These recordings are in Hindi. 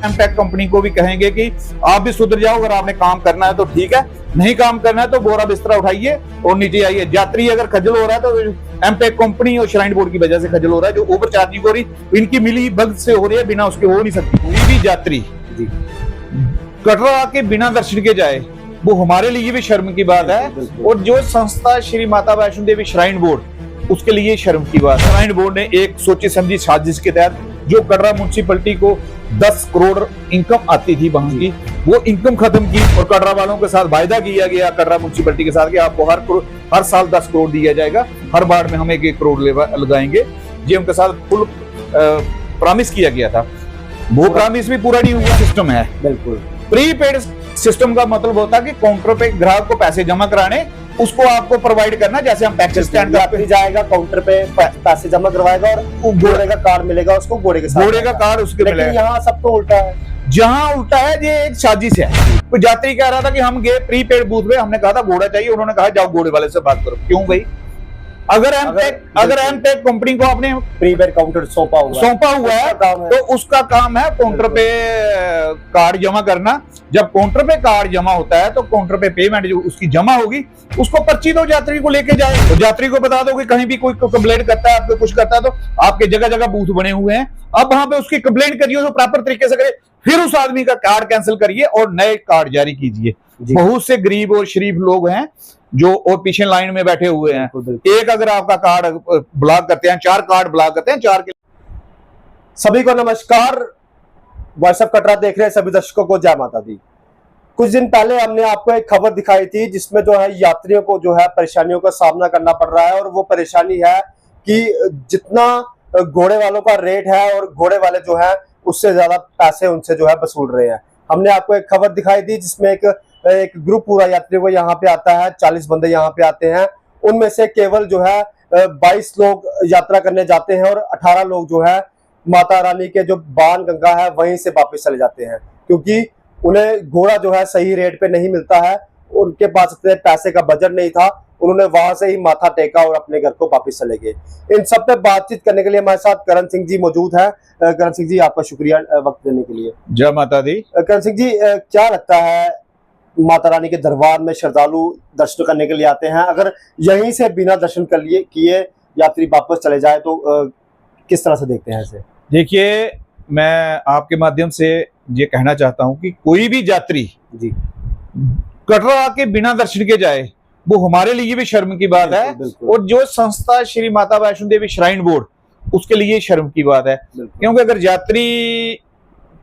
एमटेक कंपनी को भी कहेंगे कि आप भी सुधर जाओ, अगर आपने काम करना है तो ठीक है, नहीं काम करना है तो बोरा बिस्तरा उठाइए और नीचे आइए। यात्री अगर खजल हो रहा है तो एमटेक कंपनी और श्राइन बोर्ड की वजह से खजल हो रहा है, जो ओवर चार्जिंग हो रही इनकी मिली भगत से हो रही है, बिना उसके हो नहीं सकती। कोई भी यात्री कटरा के बिना दर्शन के जाए वो हमारे लिए भी शर्म की बात है, और जो संस्था श्री माता वैष्णो देवी श्राइन बोर्ड उसके लिए शर्म की बात है। श्राइन बोर्ड ने एक सोची समझी साजिश के तहत जो कटरा म्युनिसिपैलिटी को 10 करोड़ इनकम आती थी वहां की, वो इनकम खत्म की और कटरा वालों के साथ वायदा किया गया कटरा म्युनिसिपैलिटी के साथ कि आपको हर साल 10 करोड़ दिया जाएगा, हर बार में हम 1-1 करोड़ लगाएंगे। ये उनके साथ फुल प्रॉमिस किया गया था, वो प्रॉमिस भी पूरा नहीं हुआ। सिस्टम है बिल्कुल प्रीपेड सिस्टम का मतलब होता है कि काउंटर पे ग्राहक को पैसे जमा कराने, उसको आपको प्रोवाइड करना, जैसे हम टैक्सी स्टैंड पे जाएगा काउंटर पे पैसे जमा करवाएगा और घोड़े का कार्ड मिलेगा उसको, घोड़े के साथ घोड़े का कार्ड उसके मिलेगा। यहाँ सब तो उल्टा है, जहाँ उल्टा है ये एक साजिश है। कोई यात्री कह रहा था कि हम गए प्रीपेड बूथ पे, हमने कहा था घोड़ा चाहिए, उन्होंने कहा जाओ घोड़े वाले से बात करो। क्यों भाई? अगर एमटेक कंपनी को आपने प्रीपेड काउंटर सौंपा हुआ है तो उसका काम है काउंटर पे कार्ड जमा करना। जब काउंटर पे कार्ड जमा होता है तो काउंटर पे पेमेंट जो उसकी जमा होगी उसको पर्ची दो, यात्री को लेके जाए। तो यात्री को बता दो कि कहीं भी कोई कंप्लेंट करता है, आपको कुछ करता है तो आपके जगह जगह बूथ बने हुए हैं, अब वहां पे उसकी कंप्लेंट करिए, तो प्रॉपर तरीके से करिए, फिर उस आदमी का कार्ड कैंसिल करिए और नए कार्ड जारी कीजिए। बहुत से गरीब और शरीफ लोग हैं जो और पीछे लाइन में बैठे हुए हैं, एक अगर आपका कार्ड ब्लॉक करते हैं, 4 कार्ड ब्लॉक करते हैं, 4 के। सभी को नमस्कार, व्हाट्सएप कटरा देख रहे हैं सभी दर्शकों को जय माता दी। कुछ दिन पहले हमने आपको एक खबर दिखाई थी जिसमें जो है यात्रियों को जो है परेशानियों का सामना करना पड़ रहा है, और वो परेशानी है कि जितना घोड़े वालों का रेट है और घोड़े वाले जो है उससे ज्यादा पैसे उनसे जो है वसूल रहे हैं। हमने आपको एक खबर दिखाई थी जिसमें एक ग्रुप पूरा यात्री को यहाँ पे आता है, 40 बंदे यहाँ पे आते हैं, उनमें से केवल जो है 22 लोग यात्रा करने जाते हैं और 18 लोग जो है माता रानी के जो बाण गंगा है वहीं से वापस चले जाते हैं, क्योंकि उन्हें घोड़ा जो है सही रेट पे नहीं मिलता है, उनके पास इतने पैसे का बजट नहीं था, उन्होंने वहां से ही माथा टेका और अपने घर को वापस चले गए। इन सब पे बातचीत करने के लिए हमारे साथ करण सिंह जी मौजूद है। करण सिंह जी, आपका शुक्रिया वक्त देने के लिए। जय माता दी। करण सिंह जी, क्या लगता है माता रानी के दरबार में श्रद्धालु दर्शन करने के लिए आते हैं, अगर यहीं से बिना दर्शन कर लिए किए यात्री वापस चले जाए तो किस तरह से देखते हैं इसे? देखिए, मैं आपके माध्यम से ये कहना चाहता हूं कि कोई भी यात्री जी कटरा के बिना दर्शन के जाए वो हमारे लिए भी शर्म की बात है, और जो संस्था श्री माता वैष्णो देवी श्राइन बोर्ड उसके लिए शर्म की बात है। क्योंकि अगर यात्री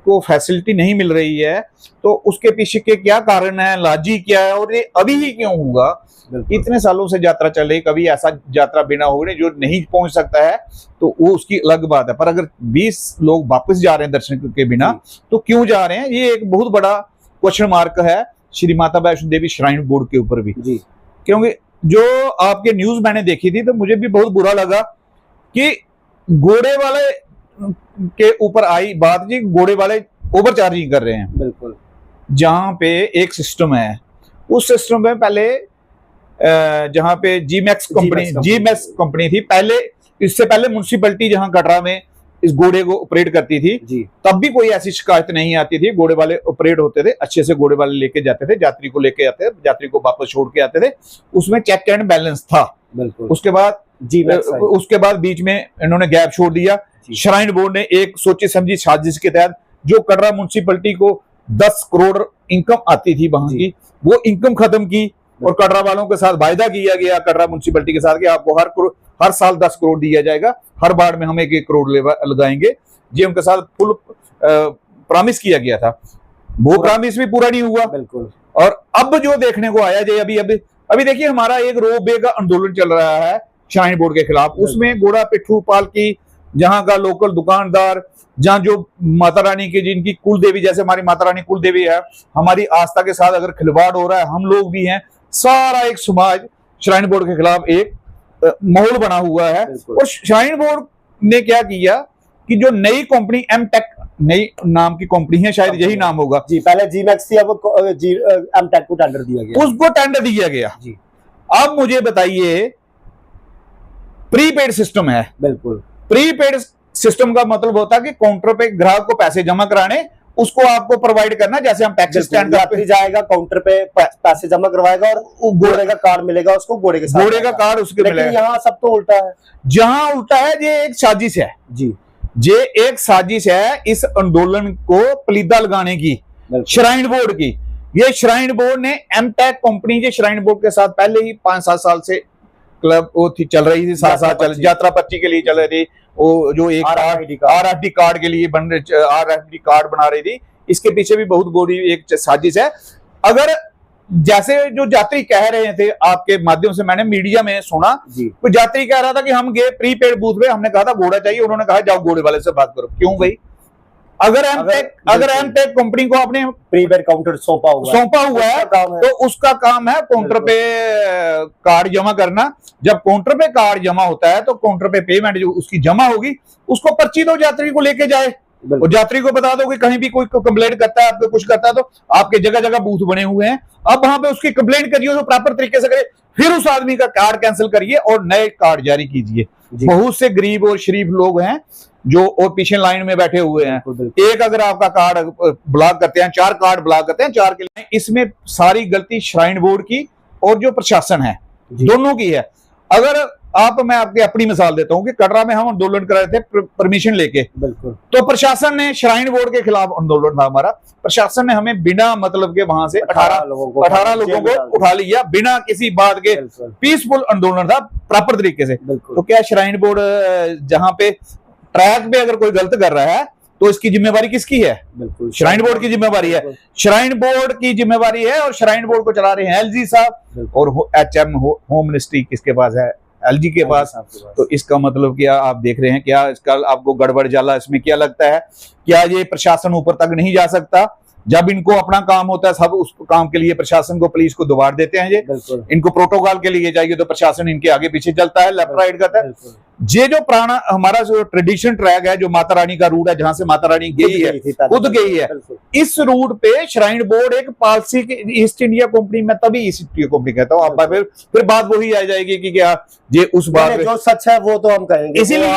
को फैसिलिटी नहीं मिल रही है तो उसके पीछे के क्या कारण है, लाजी क्या है, और ये अभी ही क्यों होगा? इतने सालों से यात्रा चल रही, कभी ऐसा यात्रा बिना हो रही जो नहीं पहुंच सकता है तो वो उसकी अलग बात है, पर अगर 20 लोग वापस जा रहे हैं दर्शन के बिना तो क्यों जा रहे हैं? ये एक बहुत बड़ा क्वेश्चन मार्क है श्री माता वैष्णो देवी श्राइन बोर्ड के ऊपर भी। क्योंकि जो आपके न्यूज मैंने देखी थी तो मुझे भी बहुत बुरा लगा कि घोड़े वाले के ऊपर आई बात जी, घोड़े वाले ओवर चार्जिंग कर रहे हैं। बिल्कुल, जहां पे एक सिस्टम है, उस सिस्टम में पहले जहां पे जीमैक्स कंपनी थी, पहले इससे पहले म्युनिसिपैलिटी जहां कटरा में इस घोड़े को ऑपरेट करती थी, तब भी कोई ऐसी शिकायत नहीं आती थी। घोड़े वाले ऑपरेट होते थे, अच्छे से घोड़े वाले लेके जाते थे, यात्री को लेके आते थे, यात्री को वापस छोड़ के आते थे, उसमें चेक एंड बैलेंस था। उसके बाद बीच में इन्होंने गैप छोड़ दिया। श्राइन बोर्ड ने एक सोची समझी साजिश के तहत जो कटरा म्युनिसिपैलिटी को 10 करोड़ इनकम आती थी वहां की, वो इनकम खत्म की और कटरा वालों के साथ वायदा किया गया कटरा म्युनिसिपैलिटी के साथ कि आपको हर साल 10 करोड़ दिया जाएगा, हर बार में हम 1-1 करोड़ लगाएंगे। ये उनके साथ फुल प्रॉमिस किया गया था, वो प्रॉमिस भी पूरा नहीं हुआ। बिल्कुल। और अब जो देखने को आया जे अभी देखिए, हमारा एक रोपवे का आंदोलन चल रहा है श्राइन बोर्ड के खिलाफ। उसमें घोड़ा पिट्ठू पालकी, जहां का लोकल दुकानदार, जहां जो माता रानी की जिनकी कुल देवी, जैसे हमारी माता रानी कुल देवी है, हमारी आस्था के साथ अगर खिलवाड़ हो रहा है, हम लोग भी हैं, सारा एक समाज श्राइन बोर्ड के खिलाफ एक माहौल बना हुआ है। और श्राइन बोर्ड ने क्या किया कि जो नई कंपनी एमटेक, नई नाम की कंपनी है, शायद यही नाम होगा जी, पहले जीमैक्स थी, अब एमटेक को टेंडर दिया गया, उसको टेंडर दिया गया जी। अब मुझे बताइए, प्रीपेड सिस्टम है। बिल्कुल, प्रीपेड सिस्टम का मतलब होता है कि काउंटर पे ग्राहक को पैसे जमा कराने, उसको आपको प्रोवाइड करना, जैसे हम टैक्सी स्टैंड यात्री जाएगा काउंटर पे पैसे जमा करवाएगा और घोड़े का कार्ड मिलेगा उसको, घोड़े के साथ घोड़े का कार्ड उसके लेकिन मिलेगा। यहाँ सब तो उल्टा है। जहां उल्टा है, ये एक साजिश है जी, ये एक साजिश है इस आंदोलन को पलीदा लगाने की, श्राइन बोर्ड की। ये श्राइन बोर्ड ने एमटेक कंपनी, जो श्राइन बोर्ड के साथ पहले ही 5-7 साल से क्लब वो थी, चल रही थी, 7 साल यात्रा पर्ची के लिए चल रही थी, वो जो एक आरएफडी कार्ड के लिए आरएफडी कार्ड बना रही थी। इसके पीछे भी बहुत बड़ी एक साजिश है। अगर जैसे जो यात्री कह रहे थे, आपके माध्यम से मैंने मीडिया में सुना, कोई यात्री कह रहा था कि हम गए प्रीपेड बूथ पे, हमने कहा था घोड़ा चाहिए, उन्होंने कहा जाओ घोड़े वाले से बात करो। क्यों भाई? अगर एमटेक कंपनी को आपने प्रीपेड काउंटर सौंपा हुआ है तो उसका काम है काउंटर पे कार्ड जमा करना। जब काउंटर पे कार्ड जमा होता है तो काउंटर पे पेमेंट जो उसकी जमा होगी, उसको पर्ची दो, यात्री को लेके जाए और यात्री को बता दो कि कहीं भी कोई कंप्लेंट करता है, आपको कुछ करता है, तो आपके जगह जगह बूथ बने हुए हैं, अब वहां पे उसकी कंप्लेंट करिए, तो प्रॉपर तरीके से करे, फिर उस आदमी का कार्ड कैंसिल करिए और नए कार्ड जारी कीजिए। बहुत से गरीब और शरीफ लोग हैं जो और पीछे लाइन में बैठे हुए हैं। एक अगर आपका कार्ड ब्लॉक करते हैं, 4 कार्ड ब्लॉक करते हैं, 4 के लिए। इसमें सारी गलती श्राइन बोर्ड की और जो प्रशासन है, दोनों की है। अगर मैं आपकी अपनी मिसाल देता हूं कि कटरा में हम आंदोलन कर रहे थे परमिशन लेके, तो प्रशासन ने, श्राइन बोर्ड के खिलाफ आंदोलन था हमारा, प्रशासन ने हमें बिना मतलब के वहां से 18 लोगों को उठा लिया, बिना किसी बात के। पीसफुल आंदोलन था, प्रॉपर तरीके से। तो क्या श्राइन बोर्ड जहां पे ट्रैक पे अगर कोई गलत कर रहा है तो इसकी जिम्मेवारी किसकी है? श्राइन बोर्ड की जिम्मेवारी है। श्राइन बोर्ड की जिम्मेवारी है और श्राइन बोर्ड को चला रहे हैं एलजी साहब, और एचएम होम मिनिस्ट्री किसके पास है? एलजी के पास। तो इसका मतलब क्या आप देख रहे हैं? क्या इसका आपको गड़बड़ जाला इसमें क्या लगता है? क्या ये प्रशासन ऊपर तक नहीं जा सकता? जब इनको अपना काम होता है, सब उस काम के लिए प्रशासन को, पुलिस को दुबार देते हैं। ये इनको प्रोटोकॉल के लिए चाहिए तो प्रशासन इनके आगे पीछे चलता है, लेफ्ट राइट करता है। ये जो पुराना हमारा जो ट्रेडिशन ट्रैक है, जो माता रानी का रूट है, जहां से माता रानी गई है, खुद गई है, इस रूट पे श्राइन बोर्ड एक पॉलिसी की, ईस्ट इंडिया कंपनी में, तभी ईस्ट इंडिया कंपनी कहता हूँ, आप फिर बात वही आ जाएगी कि क्या ये उस बात जो सच है वो तो हम कहेंगे, इसीलिए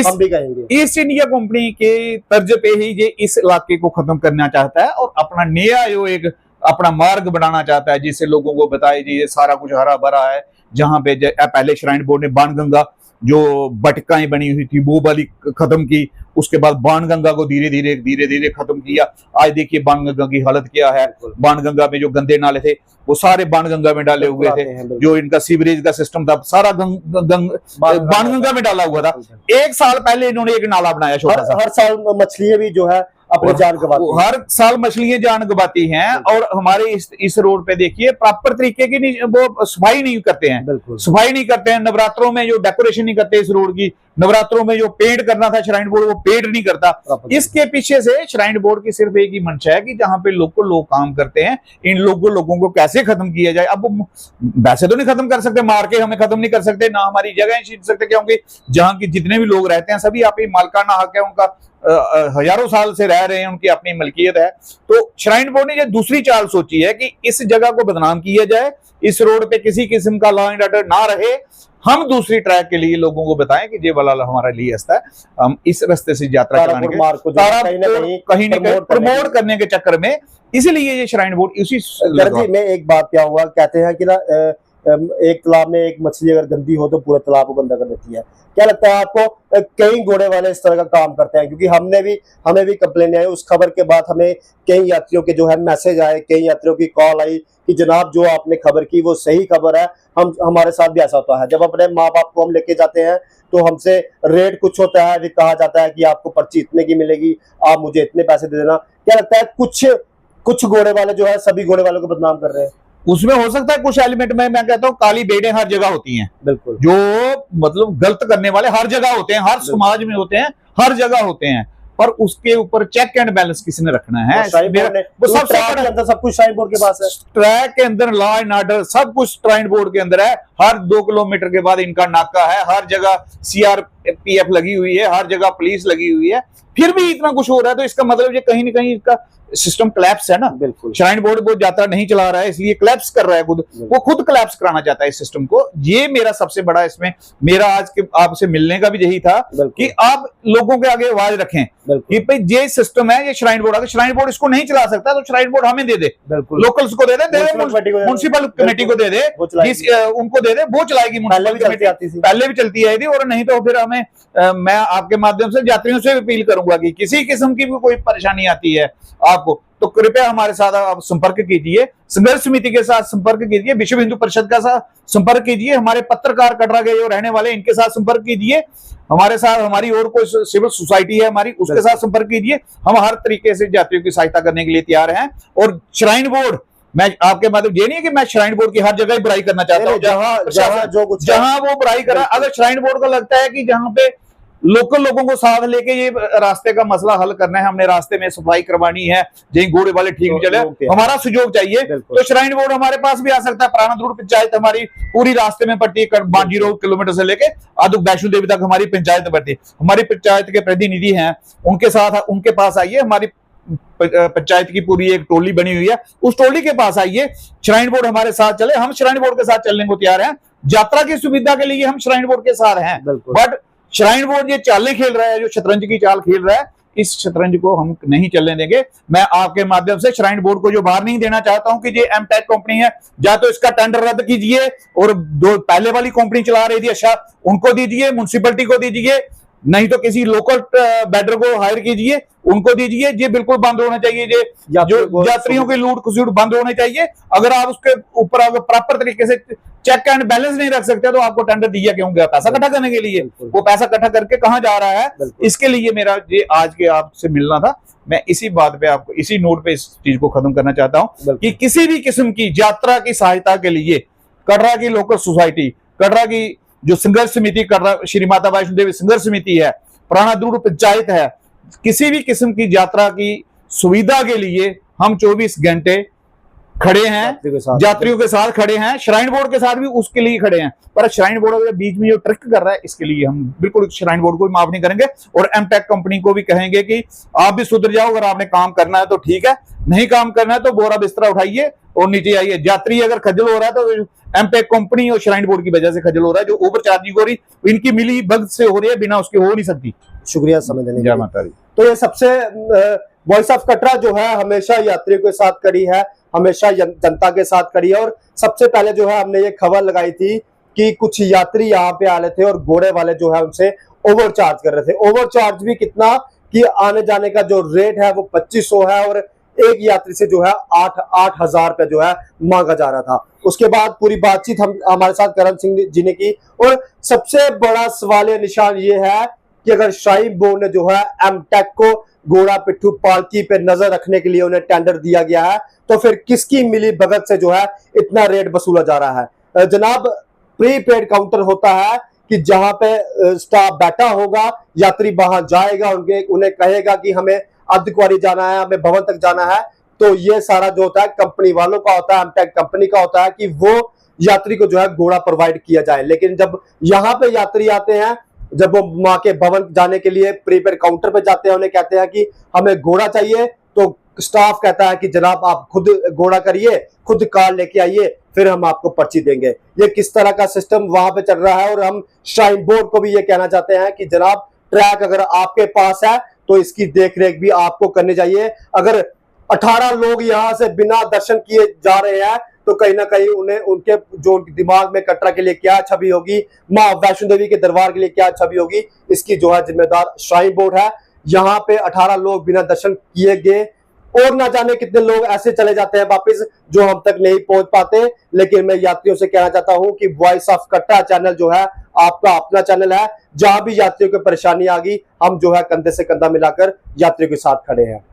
हम भी कहेंगे ईस्ट इंडिया कंपनी के तर्ज पे ही ये इस इलाके को खत्म करना चाहता है और अपना नया जो एक अपना मार्ग बनाना चाहता है, जिससे लोगों को बताए जी ये सारा कुछ हरा भरा है। जहां पे पहले श्राइन बोर्ड ने बाणगंगा जो बटकाएं बनी हुई थी वो वाली खत्म की, उसके बाद बाणगंगा को धीरे धीरे खत्म किया। आज देखिए बाणगंगा की हालत क्या है। बाणगंगा में जो गंदे नाले थे वो सारे बाणगंगा में डाले हुए थे, जो इनका सीवरेज का सिस्टम था सारा बाणगंगा में डाला हुआ था। 1 साल पहले इन्होंने एक नाला बनाया छोटा सा। हर साल मछलियां भी जो है अपनी जान गवाती हैं, हर साल मछलियां जान गवाती हैं। और हमारे इस रोड पे देखिए प्रॉपर तरीके की वो सफाई नहीं करते हैं, सफाई नहीं करते हैं। नवरात्रों में जो डेकोरेशन नहीं करते इस रोड की, नवरात्रों में जो पेंट करना था श्राइन बोर्ड वो पेंट नहीं करता। इसके पीछे से श्राइन बोर्ड की सिर्फ एक ही मंशा है कि जहां पे लोग काम करते हैं, इन लोगों को कैसे खत्म किया जाए। अब वैसे तो नहीं खत्म कर सकते, मार के हमें खत्म नहीं कर सकते, ना हमारी जगह छीन सकते, क्योंकि जहां के जितने भी लोग रहते हैं सभी आप ही मालकाना हक है उनका, हजारों साल से रह रहे हैं, उनकी अपनी मलकियत है। तो श्राइन बोर्ड ने ये दूसरी चाल सोची है कि इस जगह को बदनाम किया जाए, इस रोड पे किसी किस्म का लॉ एंड ऑर्डर ना रहे, हम दूसरी ट्रैक के लिए लोगों को बताएं कि ये वाला हमारा लिए रास्ता है, हम इस रास्ते से यात्रा कराने के कहीं ना कहीं प्रमोट करने के चक्कर में, इसलिए ये श्राइन बोर्ड इसी में। एक बात क्या हुआ, कहते हैं कि ना एक तालाब में एक मछली अगर गंदी हो तो पूरे तालाब को गंदा कर देती है। क्या लगता है आपको? कई घोड़े वाले इस तरह का काम करते हैं, क्योंकि हमें भी कंप्लेन आई। उस खबर के बाद हमें कई यात्रियों के जो है मैसेज आए, कई यात्रियों की कॉल आई कि जनाब जो आपने खबर की वो सही खबर है, हमारे साथ भी ऐसा होता है। जब अपने माँ बाप को हम लेके जाते हैं तो हमसे रेट कुछ होता है, फिर कहा जाता है कि आपको पर्ची इतने की मिलेगी, आप मुझे इतने पैसे दे देना। क्या लगता है कुछ घोड़े वाले जो है सभी घोड़े वालों को बदनाम कर रहे हैं? उसमें हो सकता है कुछ एलिमेंट में, मैं कहता हूँ काली बेड़े हर जगह होती हैं, बिल्कुल, जो मतलब गलत करने वाले हर जगह होते हैं, हर समाज में होते हैं, हर जगह होते हैं, पर उसके ऊपर चेक एंड बैलेंस किसने रखना है? सब कुछ श्राइन बोर्ड के पास है, ट्रैक के अंदर लॉ एंड ऑर्डर सब कुछ श्राइन बोर्ड के अंदर है। हर 2 किलोमीटर के बाद इनका नाका है, हर जगह सीआरपीएफ लगी हुई है, हर जगह पुलिस लगी हुई है, फिर भी इतना कुछ हो रहा है। तो इसका मतलब ये कहीं ना कहीं इसका सिस्टम कोलैप्स है ना। बिल्कुल श्राइन बोर्ड वो यात्रा नहीं चला रहा है, इसलिए कोलैप्स कर रहा है खुद, वो खुद कोलैप्स कराना चाहता है इस सिस्टम को। ये मेरा सबसे बड़ा इसमें मेरा आज के आपसे मिलने का भी यही था कि आप लोगों के आगे आवाज रखें कि भाई ये सिस्टम है, ये श्राइन बोर्ड, अगर श्राइन बोर्ड इसको नहीं चला सकता तो श्राइन बोर्ड हमें दे दे, लोकल्स को दे दे, म्युनिसिपल कमेटी को दे दे, उनको दे दे, वो चलाएगी। पहले भी चलती है और नहीं तो फिर हमें मैं आपके माध्यम से यात्रियों से अपील करूंगा कि किसी किस्म की भी कोई परेशानी आती है आपको तो कृपया हमारे साथ आप संपर्क कीजिए, संघर्ष समिति के साथ संपर्क कीजिए, विश्व हिंदू परिषद का साथ संपर्क कीजिए, हमारे पत्रकार कटरा के जो रहने वाले इनके साथ संपर्क कीजिए, हमारे साथ हमारी और कोई सिविल सोसाइटी है हमारी उसके साथ संपर्क कीजिए। हम हर तरीके से यात्रियों की सहायता करने के लिए तैयार हैं। और श्राइन बोर्ड, मैं आपके माध्यम ये नहीं है कि मैं श्राइन बोर्ड की हर जगह ही बुराई करना चाहता हूँ, जहां वो बुराई करा, अगर श्राइन बोर्ड को लगता है कि जहां पे लोकल लोगों को साथ लेके ये रास्ते का मसला हल करना है, हमने रास्ते में सफाई करवानी है, जहीं घोड़े वाले ठीक नहीं चले, हमारा सहयोग चाहिए, तो श्राइन बोर्ड हमारे पास भी आ सकता है। प्राणा दुर्ग पंचायत हमारी पूरी रास्ते में पड़ती है, 0 किलोमीटर से लेके आदुक वैष्णो देवी तक हमारी पंचायत पड़ती है। हमारी पंचायत के प्रतिनिधि हैं, उनके साथ उनके पास आइए, हमारी पंचायत की पूरी एक टोली बनी हुई है, उस टोली के पास आइए, श्राइन बोर्ड हमारे साथ चले, हम श्राइन बोर्ड के साथ चलने को तैयार हैं। यात्रा की सुविधा के लिए हम श्राइन बोर्ड के साथ हैं, बट श्राइन बोर्ड ये चालें खेल रहा है, जो शतरंज की चाल खेल रहा है, इस शतरंज को हम नहीं चलने देंगे। मैं आपके माध्यम से श्राइन बोर्ड को जो बाहर नहीं देना चाहता हूं कि ये एमटेक कंपनी है, या तो इसका टेंडर रद्द कीजिए और दो पहले वाली कंपनी चला रही थी अच्छा उनको दीजिए, म्युनिसिपैलिटी को दीजिए, नहीं तो किसी लोकल बेडर को हायर कीजिए, उनको दीजिए। ये बिल्कुल बंद होना चाहिए, ये जो यात्रियों की लूट खसूट बंद होने चाहिए। अगर आप उसके ऊपर अगर प्रॉपर तरीके से चेक एंड बैलेंस नहीं रख सकते तो आपको टेंडर दिया क्यों गया? पैसा इकट्ठा करने के लिए, वो पैसा इकट्ठा करके कहां जा रहा है? इसके लिए मेरा ये आज के आपसे मिलना था। मैं इसी बात पे आपको इसी नोट पे इस चीज को खत्म करना चाहता हूं कि किसी भी किस्म की यात्रा की सहायता के लिए कटरा की लोकल सोसाइटी, कटरा की जो संघर्ष समिति, कटरा श्री माता वैष्णो देवी संघर्ष समिति है, प्राणा दुर्ग पंचायत है, किसी भी किस्म की यात्रा की सुविधा के लिए हम 24 घंटे खड़े हैं, यात्रियों के साथ खड़े हैं, श्राइन बोर्ड के साथ भी उसके लिए खड़े हैं। पर श्राइन बोर्ड अगर बीच में जो ट्रिक कर रहा है, इसके लिए हम बिल्कुल श्राइन बोर्ड को भी माफ नहीं करेंगे और एमटेक कंपनी को भी कहेंगे कि आप भी सुधर जाओ। अगर आपने काम करना है तो ठीक है, नहीं काम करना है तो बोरा बिस्तरा उठाइए और नीचे आइए। यात्री अगर खज्जल हो रहा है तो एमटेक कंपनी और श्राइन बोर्ड की वजह से खज्जल हो रहा है, जो ओवर चार्जिंग हो रही इनकी मिली भगत से हो रही है, बिना उसके हो नहीं सकती। शुक्रिया समय देने जय माता दी। तो ये सबसे वॉइस ऑफ कटरा जो है हमेशा यात्रियों के साथ खड़ी है, हमेशा जनता के साथ खड़ी है। और सबसे पहले जो है हमने ये खबर लगाई थी कि कुछ यात्री यहाँ पे आ रहे थे और घोड़े वाले जो है उनसे ओवर चार्ज कर रहे थे। ओवर चार्ज भी कितना कि आने जाने का जो रेट है वो 2500 है और एक यात्री से जो है 8,000 रुपया जो है मांगा जा रहा था। उसके बाद पूरी बातचीत हम हमारे साथ करण सिंह जी ने की। और सबसे बड़ा सवाल निशान ये है कि अगर श्राइन बोर्ड ने जो है एमटेक को घोड़ा पिट्ठू पालकी पे नजर रखने के लिए उन्हें टेंडर दिया गया है, तो फिर किसकी मिली भगत से जो है इतना रेट वसूला जा रहा है? जनाब, प्रीपेड काउंटर होता है कि जहां पे स्टाफ बैठा होगा, यात्री वहां जाएगा, उन्हें कहेगा कि हमें अर्धकुंवारी जाना है, हमें भवन तक जाना है, तो ये सारा जो होता है कंपनी वालों का होता है, एमटेक कंपनी का होता है कि वो यात्री को जो है घोड़ा प्रोवाइड किया जाए। लेकिन जब यहाँ पे यात्री आते हैं, जब वो माँ के भवन जाने के लिए प्रीपेड काउंटर पे जाते हैं, उन्हें कहते हैं कि हमें घोड़ा चाहिए, तो स्टाफ कहता है कि जनाब आप खुद घोड़ा करिए, खुद कार लेके आइए, फिर हम आपको पर्ची देंगे। ये किस तरह का सिस्टम वहां पे चल रहा है? और हम श्राइन बोर्ड को भी ये कहना चाहते हैं कि जनाब ट्रैक अगर आपके पास है तो इसकी देखरेख भी आपको करनी चाहिए। अगर 18 लोग यहाँ से बिना दर्शन किए जा रहे हैं तो कहीं ना कहीं उन्हें उनके जो दिमाग में कटरा के लिए क्या छवि होगी, माँ वैष्णो देवी के दरबार के लिए क्या छवि होगी, इसकी जो है जिम्मेदार श्राइन बोर्ड है। यहाँ पे 18 लोग बिना दर्शन किए गए और ना जाने कितने लोग ऐसे चले जाते हैं वापस जो हम तक नहीं पहुंच पाते। लेकिन मैं यात्रियों से कहना चाहता हूं कि वॉइस ऑफ कटरा चैनल जो है आपका अपना चैनल है, जहां भी यात्रियों की परेशानी आ गई हम जो है कंधे से कंधा मिलाकर यात्रियों के साथ खड़े हैं।